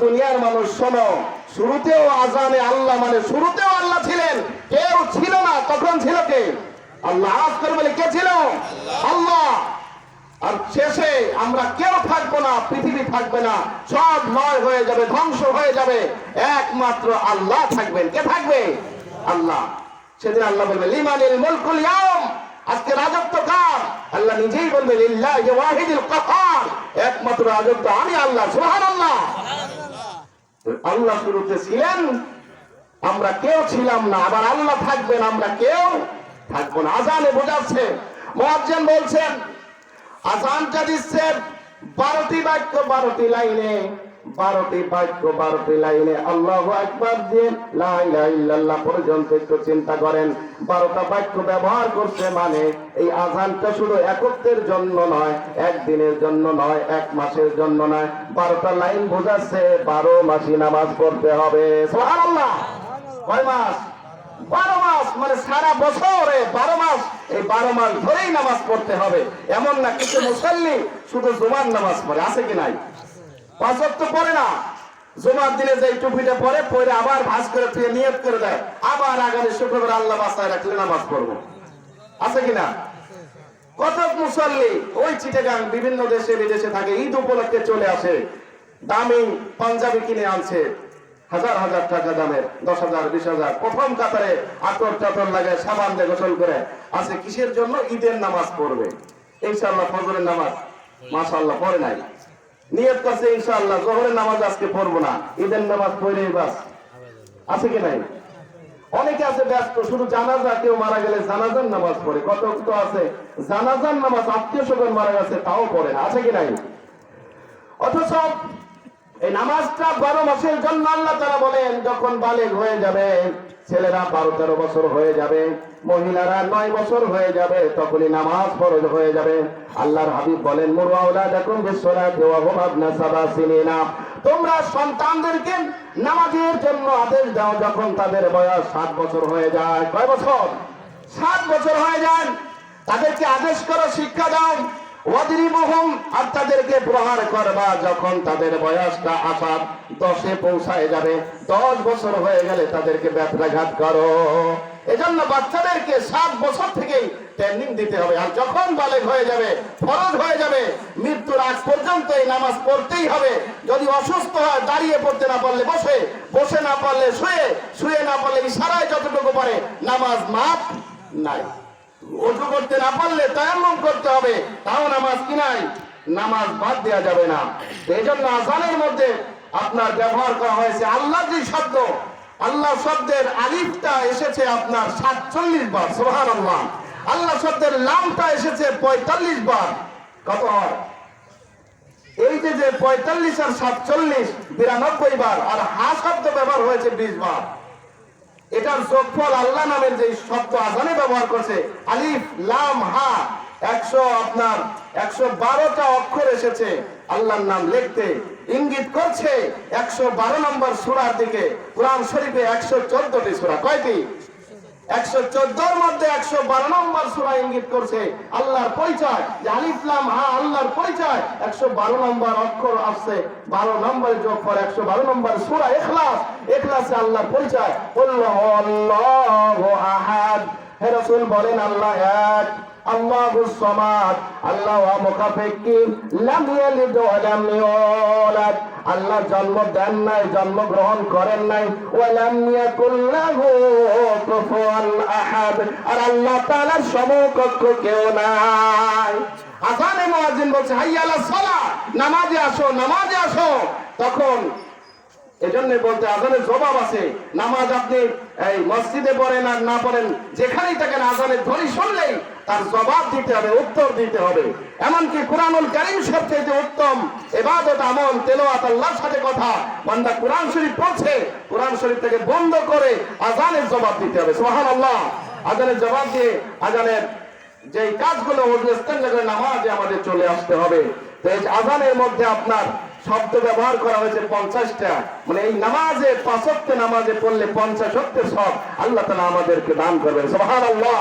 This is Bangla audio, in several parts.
দুনিয়ার মানুষ শোনো, শুরুতেও আজানে আল্লাহ মানে শুরুতেও আল্লাহ ছিলেন, কেউ ছিল না। তখন ছিল কে? আল্লাহ। আওয়াজ করে বলে কে ছিল? আল্লাহ। আর শেষে আমরা কেউ থাকবো না, পৃথিবী থাকবে না, সব লয় হয়ে যাবে, ধ্বংস হয়ে যাবে, একমাত্র আল্লাহ থাকবেন। কে থাকবে? আল্লাহ। সেদিন আল্লাহ বলবে লিমানিল মুলকুল ইয়াউম, আজকে রাজত্ব কার? আল্লাহ নিজেই বলবে লিল্লাহি ওয়াহিদুল কাহার, একমাত্র রাজত্ব আমি আল্লাহ। সুবহানাল্লাহ। আল্লাহ শুরুতে ছিলেন, আমরা কেউ ছিলাম না, আবার আল্লাহ থাকবেন, আমরা কেউ থাকবো না। আজানে বোঝাচ্ছে, মুয়াজ্জিন বলছেন আজানটা দিচ্ছে 12টি বাক্য 12টি লাইনে, 12টি বাক্য 12টি লাইনে আল্লাহু আকবার দিয়ে লা ইলাহা ইল্লাল্লাহ পর্যন্ত একটু চিন্তা করেন। 12টা বাক্য ব্যবহার করছে, মানে এই আজানটা শুধু একত্বের জন্য নয়, একদিনের জন্য নয়, এক মাসের জন্য নয়, 12টা লাইন বোঝাচ্ছে 12 মাসই নামাজ পড়তে হবে। সুবহানাল্লাহ। কয় মাস? 12 মাস, মানে সারা বছরে 12 মাস, এই 12 মাস ধরেই নামাজ পড়তে হবে। এমন না কিছু মুসল্লি শুধু জুমার নামাজ পড়ে, আছে কি নাই? 5 ওয়াক্ত পড়ে না, জুমার দিনে যে টুপিটা পরে আবার ভাঁজ করে তুই নিয়ত করে দেয়, আবার আগামী শুক্রবার আল্লাহ বাঁচায় রাখলে নামাজ পড়বো, আছে কিনা? কত মুসল্লি ওই চিটাগাং বিভিন্ন দেশে বিদেশে থাকে, ঈদ উপলক্ষে চলে আসে, দামি পাঞ্জাবি কিনে আনছে, হাজার হাজার টাকা দামের, 10,000 20,000, প্রথম কাতারে আতর টাতর লাগে, সাবান দিয়ে গোসল করে আছে, কিসের জন্য? ঈদের নামাজ পড়বে। ইনশাআল্লাহ ফজরের নামাজ মাশাআল্লাহ পড়ে নাই, নিয়ত করছে ইনশাআল্লাহ জোহরের নামাজ আজকে পড়বো না, ঈদের নামাজ পড়েই বাস, আছে কি নাই? অনেকে আছে ব্যস্ত, শুধু জানাজা, কেউ মারা গেলে জানাজার নামাজ পড়ে, কত তো আছে জানাজার নামাজ আত্মীয় স্বজন মারা গেছে তাও পড়ে না, আছে কি নাই? অথচ এই নামাজটা 12 মাসের জন্য আল্লাহ তাআলা বলেন, যখন বালেগ হয়ে যাবে, ছেলেরা 12-13 বছর হয়ে যাবে, মহিলারা 9 বছর হয়ে যাবে, তখনই নামাজ ফরজ হয়ে যাবে। আল্লাহর হাবিব বলেন মুরু আওলাদাকুম বিসসালাতি ওয়া হুম আবনা 7 সিনিনা, তোমরা সন্তানদেরকে নামাজের জন্য আদেশ দাও যখন তাদের বয়স 7 বছর হয়ে যায়। কয় বছর? 7 বছর হয়ে যায়, তাদেরকে আদেশ করো, শিক্ষা দাও। ওয়াদরিবুহুম, আর তাদেরকে প্রহার করবা যখন তাদের বয়সটা 10-এ পৌঁছায় যাবে, 10 বছর হয়ে গেলে তাদেরকে ব্যত্রাঘাত করো। এজন্য বাচ্চাদেরকে 7 বছর থেকেই ট্রেনিং দিতে হবে। আর যখন বালেগ হয়ে যাবে, ফরজ হয়ে যাবে, মৃত্যুর আগ পর্যন্ত এই নামাজ পড়তেই হবে। যদি অসুস্থ হয় দাঁড়িয়ে পড়তে না পারলে বসে, বসে না পারলে শুয়ে, শুয়ে না পারলে ইশারায় যতটুকু পারে, নামাজ মাপ নাই। ওযু করতে না পারলে তায়াম্মুম করতে হবে, তাও নামাজ কি নাই, নামাজ বাদ দেওয়া যাবে না। এই জন্য আযানের মধ্যে আপনার ব্যবহার করা হয়েছে আল্লাহ যে শব্দ, আল্লাহ শব্দের আলিফটা এসেছে আপনার 47 বার, সুবহানাল্লাহ। আল্লাহ শব্দের লামটা এসেছে 45 বার। কত হয়? এই যে 45 আর 47 92 বার, আর হা শব্দ ব্যবহার হয়েছে 20 বার। এটার যোগফল আল্লাহ নামের যে শব্দ আযানে ব্যবহার করছে, আলিফ লাম হা, 112টা অক্ষর এসেছে আল্লাহর নাম লিখতে, ইঙ্গিত করছে 112 নম্বর সূরার দিকে। কুরআন শরীফে 114টি সূরা, কয়টি? 114-র মধ্যে 112 নম্বর সূরা ইঙ্গিত করছে আল্লাহর পরিচয়, যে আলিফ লাম হা আল্লাহর পরিচয়। 112 নম্বর অক্ষর আসছে, 12 নম্বর যোগফল 112 নম্বর সূরা ইখলাস, ইখলাসে আল্লাহর পরিচয়। আল্লাহু আহাদ, হে রাসূল বলেন আল্লাহ এক, আল্লাহুস সামাদ, আল্লাহ মুকাফিকির, লাম ইয়ালিদ ওয়া লাম ইউলাদ, আল্লাহ জন্ম দেন নাই, জন্মগ্রহণ করেন নাই, ওয়া লাম ইয়াকুল লাহু কুফুয়ান আহাদ, আর আল্লাহ তাআলার সমকক্ষ কেউ নাই। আযানে মুয়াজ্জিন বলছে হাইয়া আলাস সালাহ, নামাজে আসো, নামাজে আসো। তখন এজন্য বলতে আযানের জবাব আছে। নামাজ আপনি এই মসজিদে পড়েন আর না পড়েন, যেখানেই থাকেন, আযানের ধ্বনি শুনলেই তার জবাব দিতে হবে, উত্তর দিতে হবে। এমনকি কুরআনুল কারীম সবচেয়ে উত্তম ইবাদত আমল তেলাওয়াত, আল্লাহর সাথে কথা। বান্দা কুরআন শরীফ পড়ছে, কুরআন শরীফ থেকে বন্ধ করে আযানের জবাব দিতে হবে। সুবহানাল্লাহ। আযানের জবাব দিয়ে আযানের যে কাজগুলো নামাজে আমাদের চলে আসতে হবে। তো এই আযানের মধ্যে আপনার শব্দ ব্যবহার করা হয়েছে 50টা, মানে এই নামাজে 5 ওয়াক্ত নামাজে পড়লে 50 ওয়াক্তের সব আল্লাহ তাআলা আমাদেরকে দান করবেন। সুবহানাল্লাহ।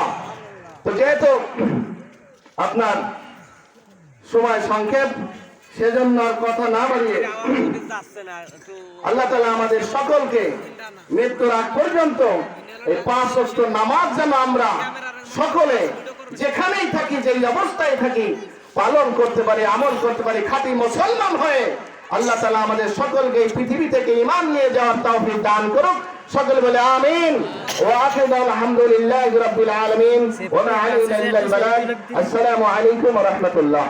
তো যেহেতু আপনার সময় সংক্ষেপ, সেজন্য আর কথা না বাড়িয়ে আল্লাহ তাআলা আমাদের সকলকে মৃত্যুর আগ পর্যন্ত এই 5 ওয়াক্ত নামাজ যেন আমরা সকলে যেখানেই থাকি, যেই অবস্থায় থাকি, পালন করতে পারি, আমল করতে পারি, খাঁটি মুসলমান হয়ে আল্লাহ তাআলা আমাদের সকলকে এই পৃথিবী থেকে ঈমান নিয়ে যাওয়ার তৌফিক দান করুক। সকলে বলে আমিন। ওয়া আখিরু আলহামদুলিল্লাহি রাব্বিল আলামিন ওয়া মা আলাইনা ইল্লাল বালাগ। আসসালামু আলাইকুম ওয়া রাহমাতুল্লাহ।